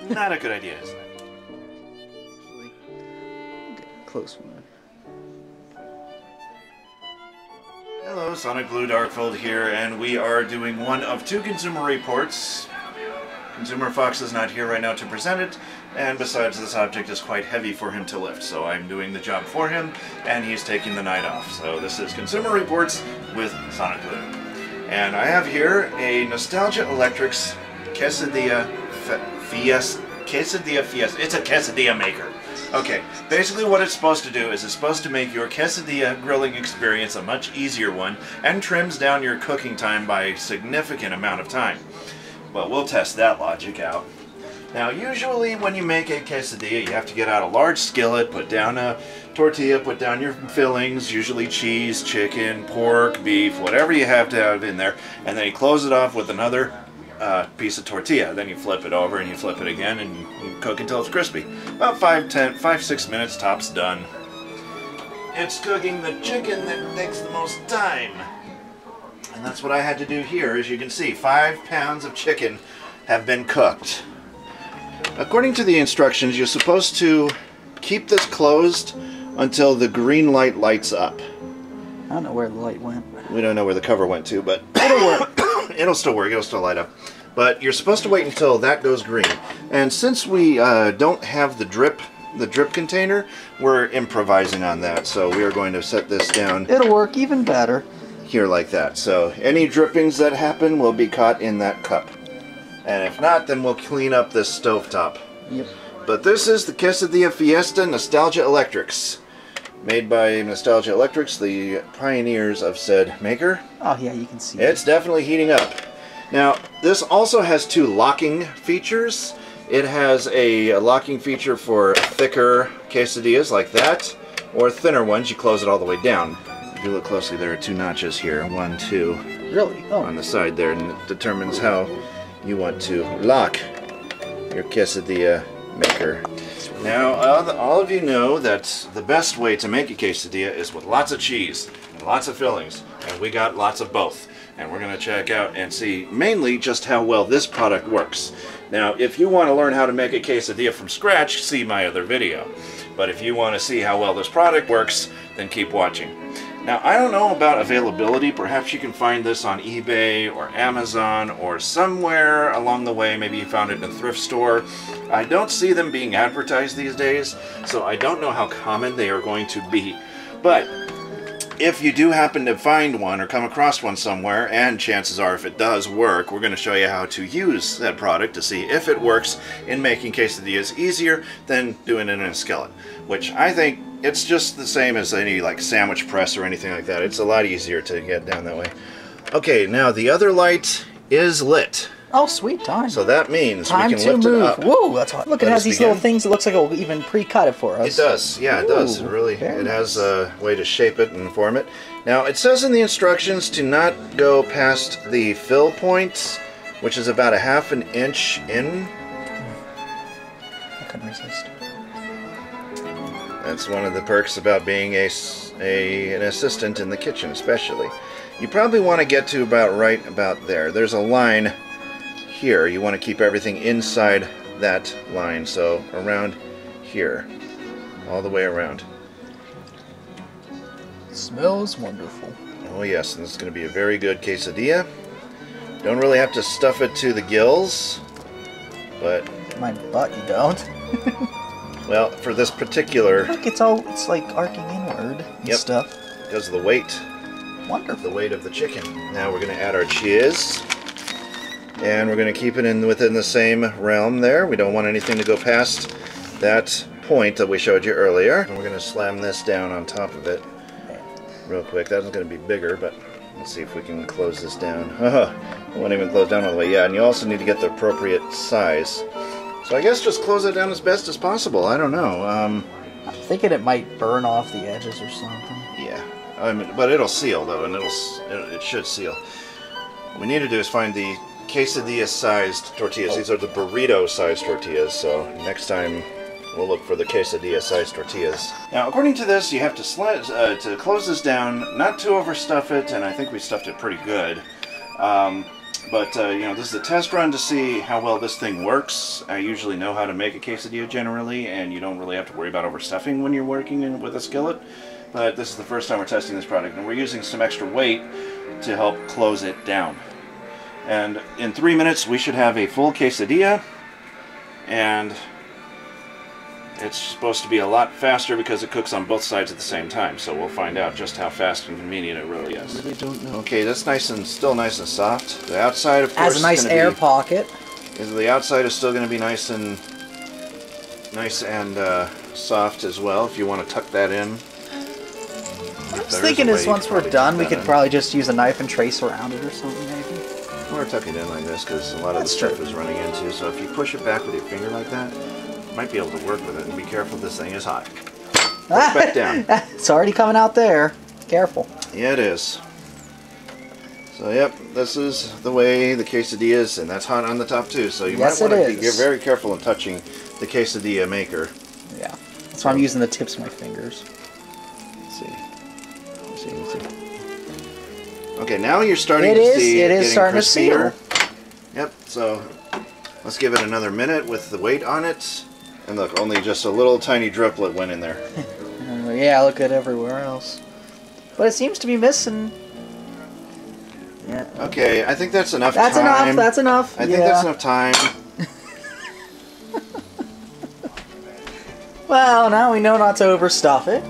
Not a good idea, is it? Close one. Hello, SonicBlu Darkfold here, and we are doing one of two consumer reports. Consumer Fox is not here right now to present it, and besides, this object is quite heavy for him to lift, so I'm doing the job for him, and he's taking the night off. So this is Consumer Reports with SonicBlu. And I have here a Nostalgia Electrics Quesadilla Fiesta. Quesadilla Fiesta. It's a quesadilla maker. Okay, basically what it's supposed to do is it's supposed to make your quesadilla grilling experience a much easier one and trims down your cooking time by a significant amount of time. But we'll test that logic out. Now usually when you make a quesadilla you have to get out a large skillet, put down a tortilla, put down your fillings, usually cheese, chicken, pork, beef, whatever you have to have in there, and then you close it off with another piece of tortilla. Then you flip it over and you flip it again and you cook until it's crispy. About 5-6 minutes tops, done. It's cooking the chicken that takes the most time. And that's what I had to do here. As you can see, 5 pounds of chicken have been cooked. According to the instructions, you're supposed to keep this closed until the green light lights up. I don't know where the light went. We don't know where the cover went to, but it'll work. It'll still work. It'll still light up. But you're supposed to wait until that goes green. And since we don't have the drip container, we're improvising on that. So we are going to set this down. It'll work even better. Here like that. So any drippings that happen will be caught in that cup. And if not, then we'll clean up this stovetop. Yep. But this is the Quesadilla Fiesta Nostalgia Electrics. Made by Nostalgia Electrics, the pioneers of said maker. Oh yeah, you can see it's definitely heating up. Now, this also has 2 locking features. It has a locking feature for thicker quesadillas like that, or thinner ones. You close it all the way down. If you look closely, there are 2 notches here. 1, 2. Really? Oh. On the side there, and it determines how you want to lock your quesadilla maker. Now, all of you know that the best way to make a quesadilla is with lots of cheese and lots of fillings, and we got lots of both. And we're going to check out and see mainly just how well this product works. Now, if you want to learn how to make a quesadilla from scratch, see my other video. But if you want to see how well this product works, then keep watching. Now, I don't know about availability. Perhaps you can find this on eBay or Amazon or somewhere along the way. Maybe you found it in a thrift store. I don't see them being advertised these days, so I don't know how common they are going to be. But if you do happen to find one or come across one somewhere, and chances are if it does work, we're going to show you how to use that product to see if it works in making quesadillas easier than doing it in a skillet. Which I think it's just the same as any like sandwich press or anything like that. It's a lot easier to get down that way. Okay, now the other light is lit. Oh, sweet time. So that means we can lift it up. Whoa, that's hot. Look, it has these little things. It looks like it'll even pre-cut it for us. It does. Yeah, it does. It really, it has a way to shape it and form it. Now, it says in the instructions to not go past the fill point, which is about 1/2 inch in. I couldn't resist. That's one of the perks about being an assistant in the kitchen, especially. You probably want to get to right about there. There's a line here. You want to keep everything inside that line, so around here, all the way around. It smells wonderful. Oh yes, and this is going to be a very good quesadilla. Don't really have to stuff it to the gills, but my butt, you don't. Well, for this particular, look, it's like arcing inward and stuff because of the weight. Wonderful. The weight of the chicken. Now we're going to add our cheese. And we're going to keep it within the same realm there. We don't want anything to go past that point that we showed you earlier. And we're going to slam this down on top of it real quick. That's going to be bigger, but let's see if we can close this down. It won't even close down all the way. Yeah, and you also need to get the appropriate size. So I guess just close it down as best as possible. I don't know. I'm thinking it might burn off the edges or something. Yeah, but it'll seal though, and it should seal. What we need to do is find the quesadilla-sized tortillas. These are the burrito-sized tortillas, so next time we'll look for the quesadilla-sized tortillas. Now, according to this, you have to close this down, not to overstuff it, and I think we stuffed it pretty good. But, you know, this is a test run to see how well this thing works. I usually know how to make a quesadilla generally, and you don't really have to worry about overstuffing when you're working with a skillet. But this is the first time we're testing this product, and we're using some extra weight to help close it down. And in 3 minutes, we should have a full quesadilla, and it's supposed to be a lot faster because it cooks on both sides at the same time. So we'll find out just how fast and convenient it really is. I really don't know. Okay, that's still nice and soft. The outside, of course, has a nice air pocket. The outside is still going to be nice and soft as well. If you want to tuck that in. I was thinking is once we're done, we could probably just use a knife and trace around it or something, maybe. Or tuck it in like this, because a lot of the stuff is running into. So if you push it back with your finger like that, you might be able to work with it. And be careful, this thing is hot. Push back down. It's already coming out there. Careful. Yeah, it is. So, yep, this is the way the quesadilla is, and that's hot on the top too. So you might want to be very careful in touching the quesadilla maker. Yeah, that's why I'm using the tips of my fingers. Let's see. Let's see. Okay, now you're starting to see it is starting crispier. to seal. Yep. So let's give it another minute with the weight on it. And look, only just a little tiny droplet went in there. Yeah, look at everywhere else. But it seems to be missing. Yeah. Okay, I think that's enough time. That's enough. I think that's enough time. Well, now we know not to overstuff it.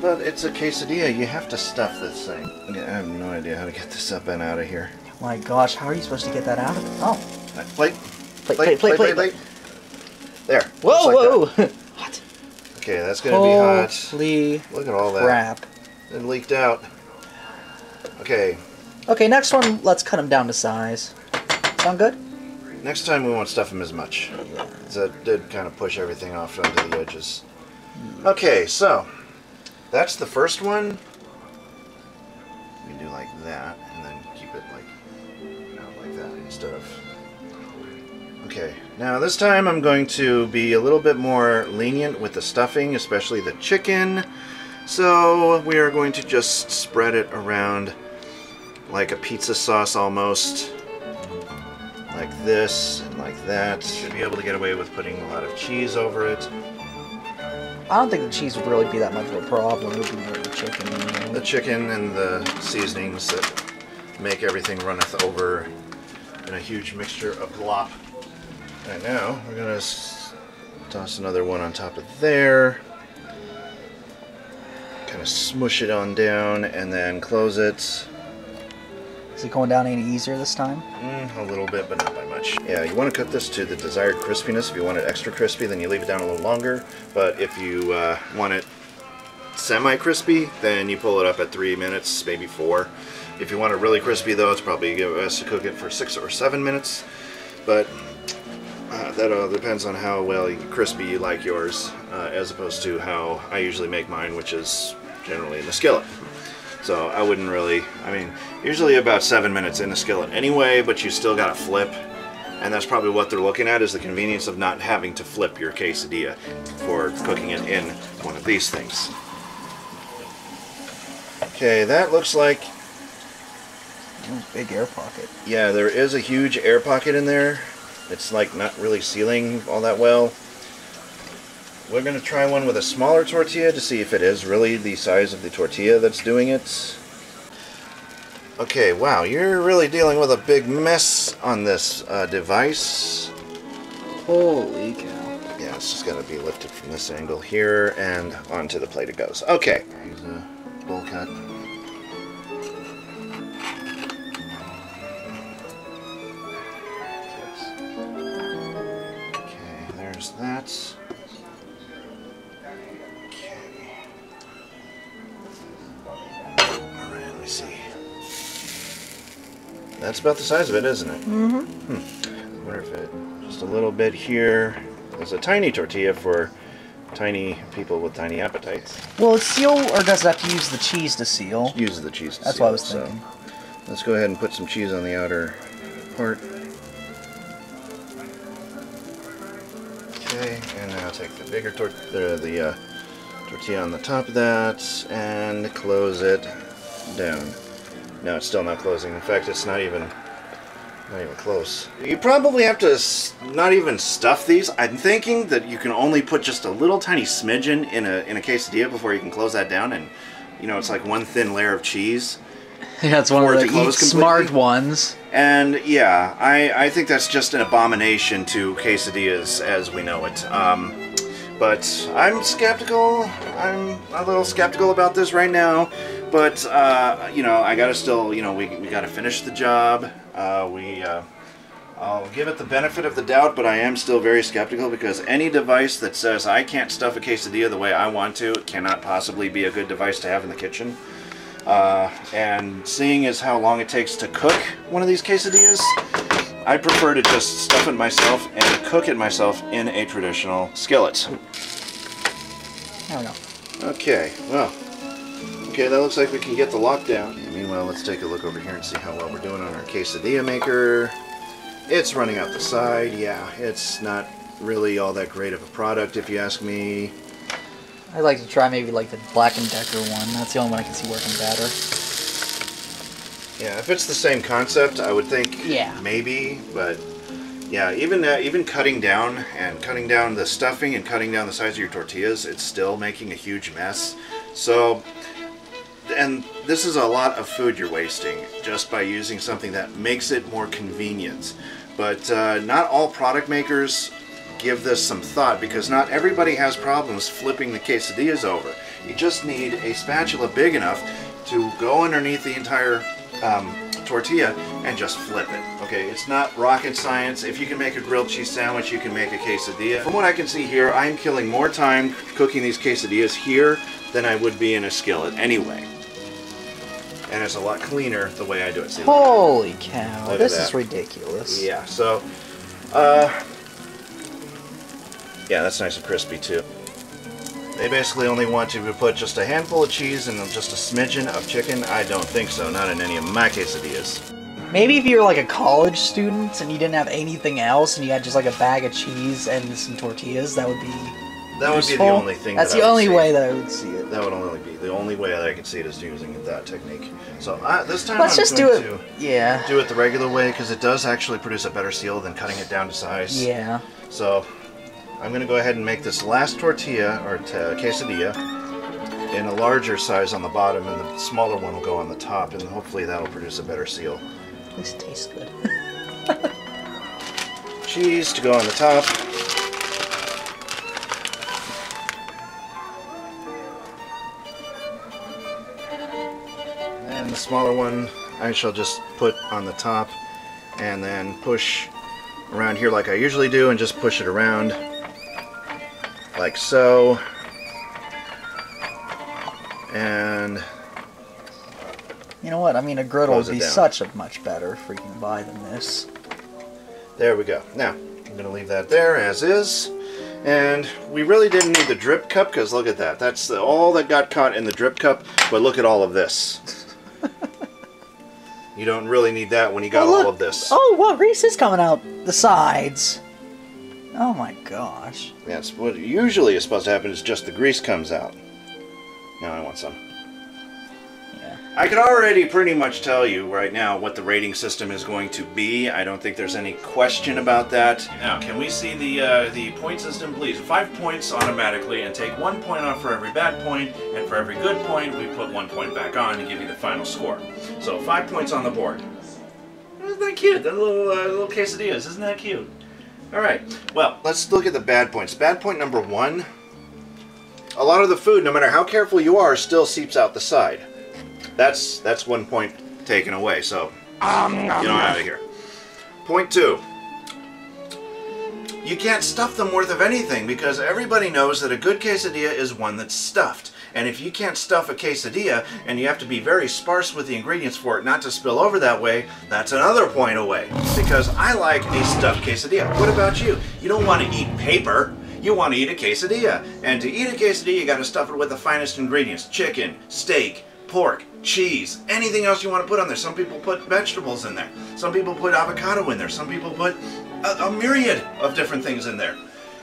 But it's a quesadilla. You have to stuff this thing. I have no idea how to get this up and out of here. Oh my gosh, how are you supposed to get that out of it? Oh. Plate. There. Whoa, like whoa. Hot. Okay, that's going to be hot. Holy Look at all that. crap. It leaked out. Okay. Okay, next one, let's cut them down to size. Sound good? Next time we won't stuff them as much. Yeah. That did kind of push everything off onto the edges. Okay, so that's the first one. We do like that, and then keep it like that instead of. Okay, now this time I'm going to be a little bit more lenient with the stuffing, especially the chicken. So we are going to just spread it around like a pizza sauce almost. Like this and like that. Should be able to get away with putting a lot of cheese over it. I don't think the cheese would really be that much of a problem. It would be more the chicken. The chicken and the seasonings that make everything runneth over in a huge mixture of glop. Right now, we're going to toss another one on top of there. Kind of smush it on down and then close it. Is it going down any easier this time? A little bit, but not by much. Yeah, you want to cook this to the desired crispiness. If you want it extra crispy, then you leave it down a little longer. But if you want it semi-crispy, then you pull it up at 3 minutes, maybe 4. If you want it really crispy, though, it's probably best to cook it for 6 or 7 minutes. But that all depends on how crispy you like yours, as opposed to how I usually make mine, which is generally in the skillet. So I wouldn't really, usually about 7 minutes in the skillet anyway, but you still gotta flip. And that's probably what they're looking at, is the convenience of not having to flip your quesadilla for cooking it in one of these things. Okay, that looks like... Big air pocket. Yeah, there is a huge air pocket in there. It's like not really sealing all that well. We're going to try one with a smaller tortilla to see if it is really the size of the tortilla that's doing it. Okay, wow, you're really dealing with a big mess on this device. Holy cow. Yeah, it's just got to be lifted from this angle here and onto the plate it goes. Okay. Use a bowl cut. Okay, there's that. That's about the size of it, isn't it? Mm-hmm. I wonder if it, just a little bit here. It's a tiny tortilla for tiny people with tiny appetites. Will it seal, or does it have to use the cheese to seal? It uses the cheese to seal. That's what I was thinking. So let's go ahead and put some cheese on the outer part. Okay, and now take the bigger tortilla on the top of that and close it down. No, it's still not closing. In fact, it's not even Not even close. You probably have to not even stuff these. I'm thinking that you can only put just a little tiny smidgen in a quesadilla before you can close that down, and you know, it's like one thin layer of cheese. Yeah, it's one of the eat smart ones. And yeah, I think that's just an abomination to quesadillas as we know it. But I'm skeptical. I'm a little skeptical about this right now. But you know, I gotta still, you know, we gotta finish the job. I'll give it the benefit of the doubt, but I am still very skeptical because any device that says I can't stuff a quesadilla the way I want to cannot possibly be a good device to have in the kitchen. And seeing as how long it takes to cook one of these quesadillas, I prefer to just stuff it myself and cook it myself in a traditional skillet. There we go. Okay, well, okay, that looks like we can get the lockdown. Meanwhile, let's take a look over here and see how well we're doing on our quesadilla maker. It's running out the side. Yeah, it's not really all that great of a product if you ask me. I'd like to try maybe like the Black & Decker one. That's the only one I can see working better. Yeah, if it's the same concept, I would think maybe, but yeah, even cutting down the stuffing and cutting down the size of your tortillas, it's still making a huge mess. So, and this is a lot of food you're wasting just by using something that makes it more convenient. But not all product makers give this some thought, because not everybody has problems flipping the quesadillas over. You just need a spatula big enough to go underneath the entire tortilla and just flip it. Okay, it's not rocket science. If you can make a grilled cheese sandwich, you can make a quesadilla. From what I can see here, I'm killing more time cooking these quesadillas here than I would be in a skillet anyway. And it's a lot cleaner the way I do it. See, holy cow, this is ridiculous. Yeah, so, yeah, that's nice and crispy too. They basically only want you to put just a handful of cheese and just a smidgen of chicken. I don't think so, not in any of my quesadillas. Maybe if you're like a college student and you didn't have anything else and you had just like a bag of cheese and some tortillas, that would be useful. The only thing. That's the only way that I would see it. That would only be the only way that I could see it is using that technique. So this time let's just do it. Do it the regular way, because it does actually produce a better seal than cutting it down to size. Yeah. So I'm going to go ahead and make this last tortilla or quesadilla in a larger size on the bottom, and the smaller one will go on the top, and hopefully that'll produce a better seal. At least it tastes good. Cheese to go on the top. And the smaller one I shall just put on the top and then push around here like I usually do, and just push it around like so. And you know what? I mean, a griddle would be such a much better freaking buy than this. There we go. Now, I'm going to leave that there as is. And we really didn't need the drip cup, because look at that. That's all that got caught in the drip cup. But look at all of this. You don't really need that when you got all of this. Oh, well, grease is coming out the sides. Oh my gosh. That's what usually is supposed to happen, is just the grease comes out. Now I want some. Yeah. I can already pretty much tell you right now what the rating system is going to be. I don't think there's any question about that. Now, can we see the point system, please? 5 points automatically, and take 1 point off for every bad point, and for every good point, we put 1 point back on to give you the final score. So 5 points on the board. Isn't that cute? The little quesadillas, isn't that cute? Alright, well, let's look at the bad points. Bad point number 1. A lot of the food, no matter how careful you are, still seeps out the side. That's 1 point taken away, so get on out of here. Point 2. You can't stuff them worth of anything, because everybody knows that a good quesadilla is one that's stuffed. And if you can't stuff a quesadilla, and you have to be very sparse with the ingredients for it not to spill over that way, that's another point away. Because I like a stuffed quesadilla. What about you? You don't want to eat paper. You want to eat a quesadilla. And to eat a quesadilla, you got to stuff it with the finest ingredients. Chicken, steak, pork, cheese, anything else you want to put on there. Some people put vegetables in there. Some people put avocado in there. Some people put a myriad of different things in there.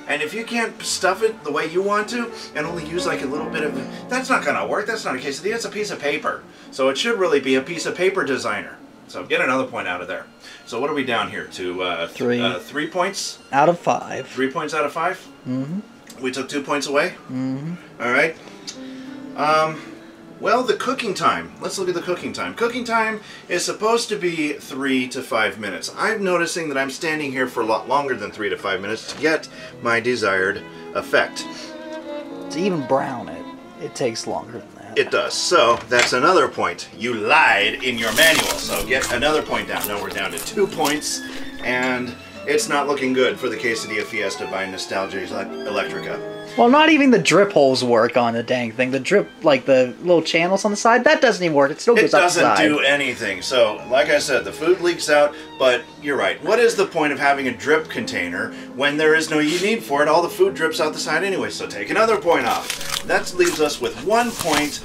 And if you can't stuff it the way you want to, and only use like a little bit of it, that's not going to work. That's not a quesadilla. It's a piece of paper. So it should really be a piece of paper designer. So get another point out of there. So what are we down here to? 3. 3 points? Out of 5. 3 points out of 5? Mm-hmm. We took 2 points away? Mm-hmm. All right. Well, the cooking time. Let's look at the cooking time. Cooking time is supposed to be 3 to 5 minutes. I'm noticing that I'm standing here for a lot longer than 3 to 5 minutes to get my desired effect. To even brown it, it takes longer than that. It does. So that's another point. You lied in your manual. So get another point down. Now we're down to 2 points, and it's not looking good for the Quesadilla Fiesta by Nostalgia Electrica. Well, not even the drip holes work on the dang thing. The drip, like the little channels on the side, that doesn't even work. It still goes outside. It doesn't do anything. So, like I said, the food leaks out, but you're right. What is the point of having a drip container when there is no need for it? All the food drips out the side anyway, so take another point off. That leaves us with 1 point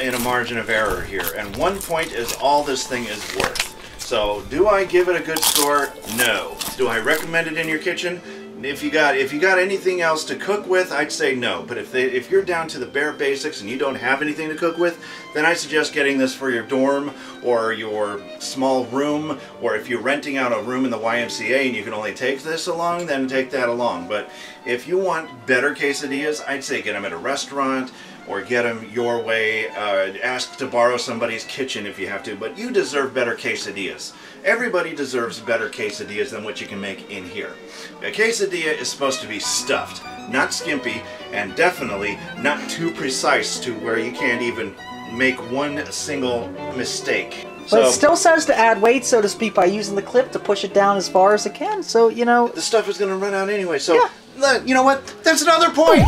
in a margin of error here, and 1 point is all this thing is worth. So, do I give it a good score? No. Do I recommend it in your kitchen? If you got anything else to cook with, I'd say no. But if you're down to the bare basics and you don't have anything to cook with, then I suggest getting this for your dorm or your small room, or if you're renting out a room in the YMCA and you can only take this along, then take that along. But if you want better quesadillas, I'd say get them at a restaurant or get them your way. Ask to borrow somebody's kitchen if you have to, but you deserve better quesadillas. Everybody deserves better quesadillas than what you can make in here. A quesadilla is supposed to be stuffed, not skimpy, and definitely not too precise to where you can't even make one single mistake. But it still says to add weight, so to speak, by using the clip to push it down as far as it can. So, you know... The stuff is going to run out anyway, so... Yeah. You know what? That's another point!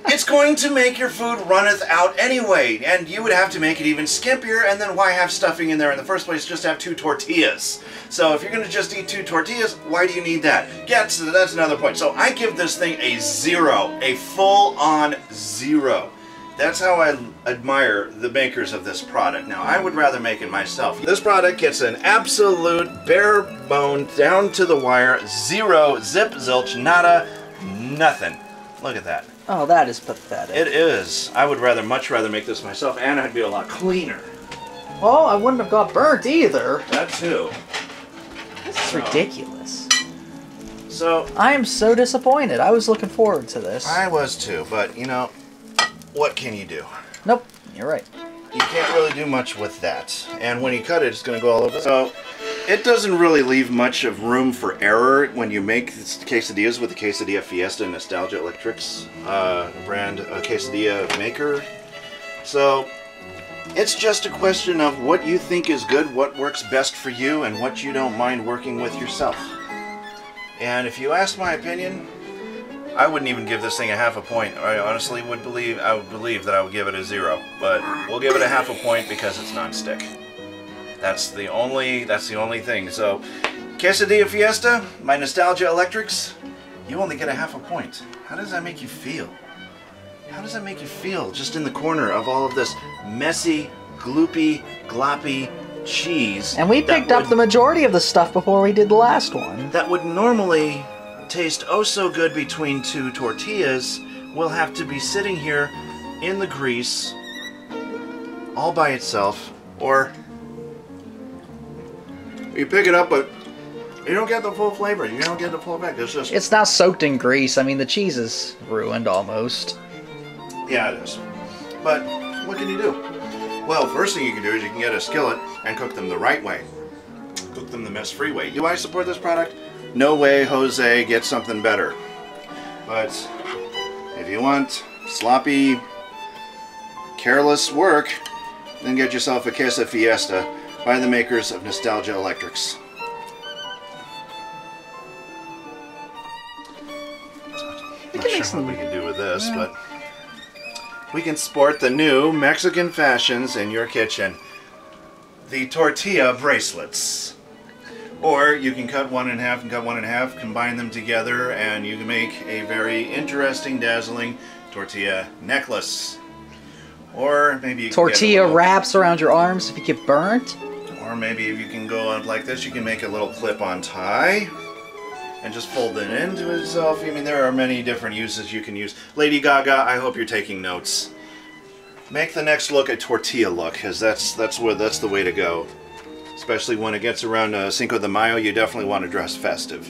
It's going to make your food runneth out anyway, and you would have to make it even skimpier, and then why have stuffing in there in the first place? Just have 2 tortillas. So if you're going to just eat 2 tortillas, why do you need that? Yeah, so that's another point. So I give this thing a 0, a full-on 0. That's how I admire the makers of this product. Now, I would rather make it myself. This product gets an absolute bare bone, down to the wire, 0, zip, zilch, nada, nothing. Look at that. Oh, that is pathetic. It is. I would much rather make this myself, and I'd be a lot cleaner. Well, I wouldn't have got burnt either. That too. This is ridiculous. So... I am so disappointed. I was looking forward to this. I was too, but, you know, what can you do? Nope, you're right. You can't really do much with that. And when you cut it, it's going to go all over. So, it doesn't really leave much of room for error when you make quesadillas with the Quesadilla Fiesta Nostalgia Electrics brand quesadilla maker. So, it's just a question of what you think is good, what works best for you, and what you don't mind working with yourself. And if you ask my opinion, I wouldn't even give this thing a half a point. I honestly would believe that I would give it a 0, but we'll give it a half a point because it's non-stick. That's the only thing. So, Quesadilla Fiesta, my Nostalgia Electrics, you only get a half a point. How does that make you feel? How does that make you feel just in the corner of all of this messy, gloopy, gloppy cheese? And we picked up the majority of the stuff before we did the last one. That would normally taste oh so good between 2 tortillas will have to be sitting here in the grease all by itself, or you pick it up but you don't get the full flavor, you don't get the full effect. It's not soaked in grease. I mean, the cheese is ruined almost. Yeah, it is. But what can you do? Well, first thing you can do is you can get a skillet and cook them the right way. Cook them the mess-free way. Do I support this product? No way, Jose, get something better. But if you want sloppy, careless work, then get yourself a Quesadilla Fiesta by the makers of Nostalgia Electrics. I'm not sure what we can do with this, but we can sport the new Mexican fashions in your kitchen. The tortilla bracelets. Or you can cut one in half and cut one in half, combine them together, and you can make a very interesting, dazzling tortilla necklace. Or maybe you can tortilla wraps around your arms if you get burnt. Or maybe if you can go up like this, you can make a little clip-on tie and just fold it into itself. I mean, there are many different uses you can use. Lady Gaga, I hope you're taking notes. Make the next look a tortilla look, because that's the way to go. Especially when it gets around Cinco de Mayo, you definitely want to dress festive.